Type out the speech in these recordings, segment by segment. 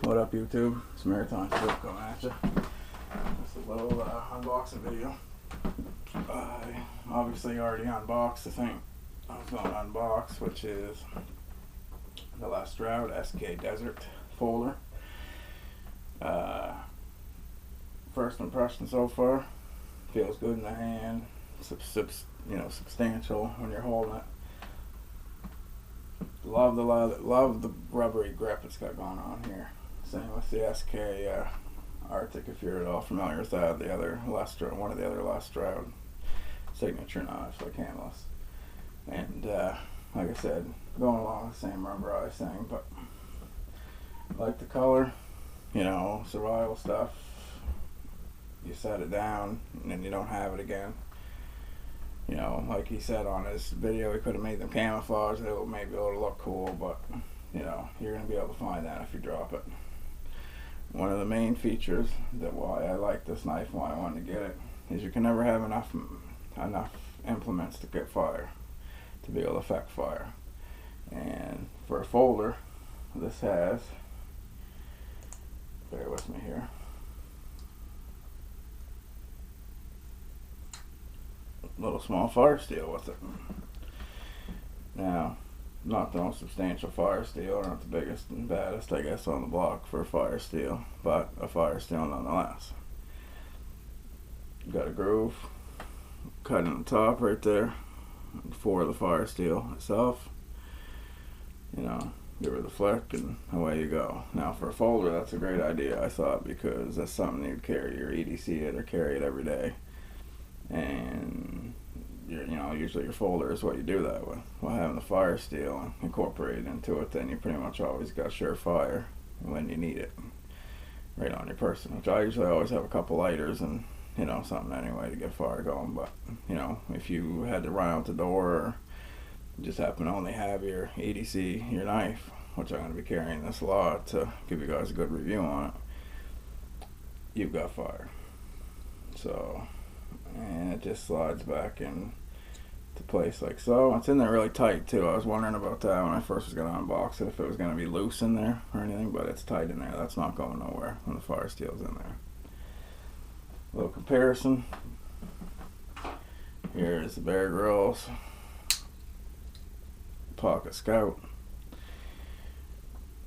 What up, YouTube? It's Maritimespook coming at you. Just a little unboxing video. I obviously already unboxed the thing I was going to unbox, which is the last Stroud SK Desert folder. First impression so far, feels good in the hand. Substantial when you're holding it. Love the leather, love the rubbery grip it's got going on here. Same with the SK Arctic, if you're at all familiar with that. The other last one of the other last Stroud signature knives, like Camillus. And like I said, going along with the same rubberized thing, but I like the color. You know, survival stuff. You set it down and then you don't have it again. You know, like he said on his video, he could have made them camouflage. They maybe it would look cool, but you know, you're going to be able to find that if you drop it. One of the main features that why I like this knife, why I wanted to get it, is you can never have enough implements to get fire, to be able to affect fire. And for a folder, this has, bear with me here, little small fire steel with it. Now, not the most substantial fire steel, not the biggest and baddest, I guess, on the block for fire steel, but a fire steel nonetheless. Got a groove cut in the top right there for the fire steel itself. You know, give her the flick and away you go. Now for a folder, that's a great idea, I thought, because that's something you'd carry your EDC it or carry it every day. And you know, usually your folder is what you do that with. Well, having the fire steel incorporated into it, then you pretty much always got surefire when you need it, right on your person. Which I usually always have a couple lighters and, you know, something anyway to get fire going. But you know, if you had to run out the door or just happen to only have your EDC, your knife, which I'm going to be carrying this a lot to give you guys a good review on it, you've got fire. So, and it just slides back in to place like so. It's in there really tight too. I was wondering about that when I first was going to unbox it, if it was going to be loose in there or anything, but it's tight in there. That's not going nowhere when the fire steel's in there. A little comparison. Here's the Bear Grylls Pocket Scout.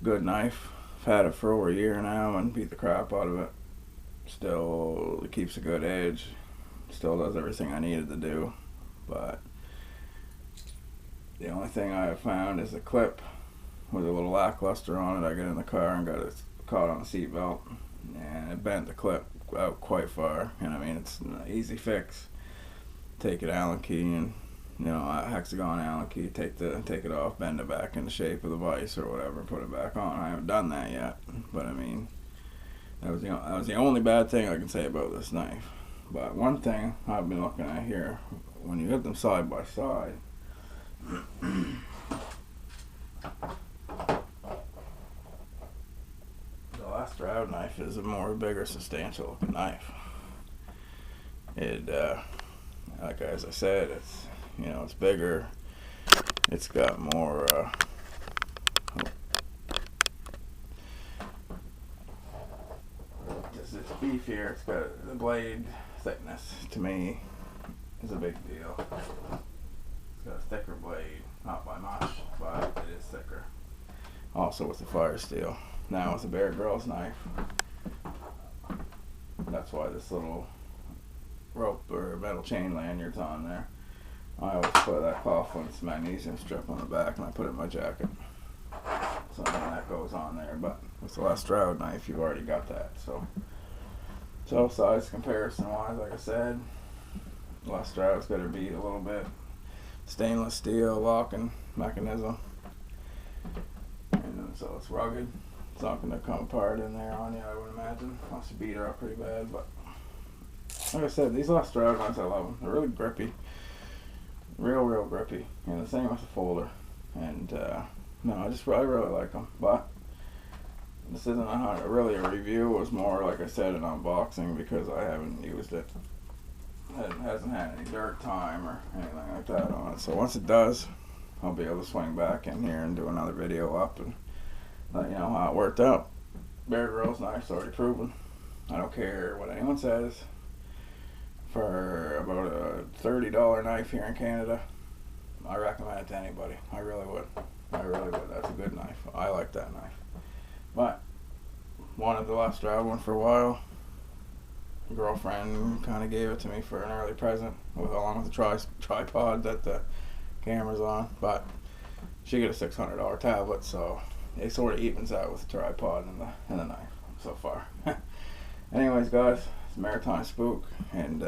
Good knife. I've had it for over a year now and beat the crap out of it. Still keeps a good edge. Still does everything I needed to do, but the only thing I have found is a clip with a little lackluster on it. I got in the car and got it caught on the seat belt, and it bent the clip out quite far. And I mean, it's an easy fix. Take it Allen key and, you know, a hexagon Allen key. Take it off, bend it back in the shape of the vise or whatever, and put it back on. I haven't done that yet, but I mean, that was the only bad thing I can say about this knife. But one thing I've been looking at here, when you hit them side by side, the last Stroud knife is a bigger, substantial looking knife. It, like as I said, it's, you know, it's bigger. It's got more. It's beefier. It's got the blade thickness, to me, is a big deal. It's got a thicker blade, not by much, but it is thicker. Also with the fire steel. Now with the Bear Grylls knife, that's why this little rope or metal chain lanyard's on there. I always put that Coughlin's magnesium strip on the back and I put it in my jacket. So then that goes on there, but with the last Stroud knife, you've already got that. So size comparison wise, like I said, the last Stroud's better beat a little bit. Stainless steel locking mechanism, and so it's rugged. It's not going to come apart in there on you, I would imagine, unless you beat her up pretty bad. But like I said, these last Stroud knives, I love them. They're really grippy, real grippy, and the same with the folder. And no, I really like them. But this isn't really a review. It was more, like I said, an unboxing, because I haven't used it. It hasn't had any dirt time or anything like that on it. So once it does, I'll be able to swing back in here and do another video up and let you know how it worked out. Bear Grylls knife's already proven. I don't care what anyone says. For about a $30 knife here in Canada, I recommend it to anybody. I really would. I really would. That's a good knife. I like that knife. But wanted the last Stroud one for a while. Girlfriend kind of gave it to me for an early present, along with the tripod that the camera's on. But she got a $600 tablet, so it sort of evens out with the tripod and the knife so far. Anyways, guys, it's Maritimespook, and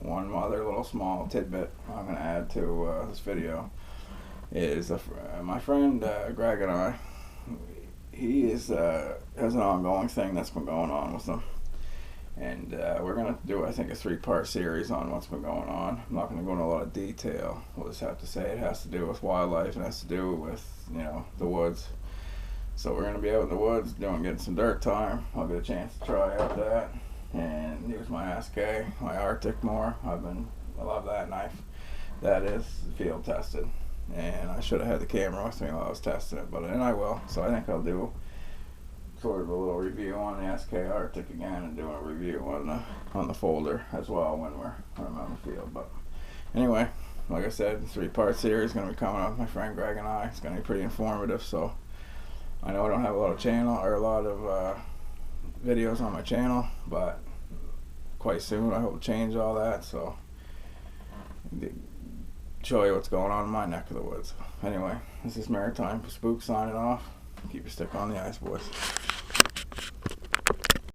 one other little small tidbit I'm going to add to this video is my friend Greg and I. He has an ongoing thing that's been going on with him. And we're going to do, I think, a 3-part series on what's been going on. I'm not going to go into a lot of detail. We'll just have to say it has to do with wildlife and has to do with, the woods. So we're going to be out in the woods getting some dirt time. I'll get a chance to try out that and use my SK, my Arctic more. I love that knife. That is field tested. And I should have had the camera with me while I was testing it, and I will. So I think I'll do sort of a little review on the SK Arctic again, and do a review on the folder as well when I'm out in the field. But anyway, like I said, 3-part series is going to be coming up with my friend Greg and I. It's going to be pretty informative. So I know I don't have a lot of videos on my channel, but quite soon I hope to change all that. So show you what's going on in my neck of the woods. Anyway, this is Maritimespook signing off. Keep your stick on the ice, boys.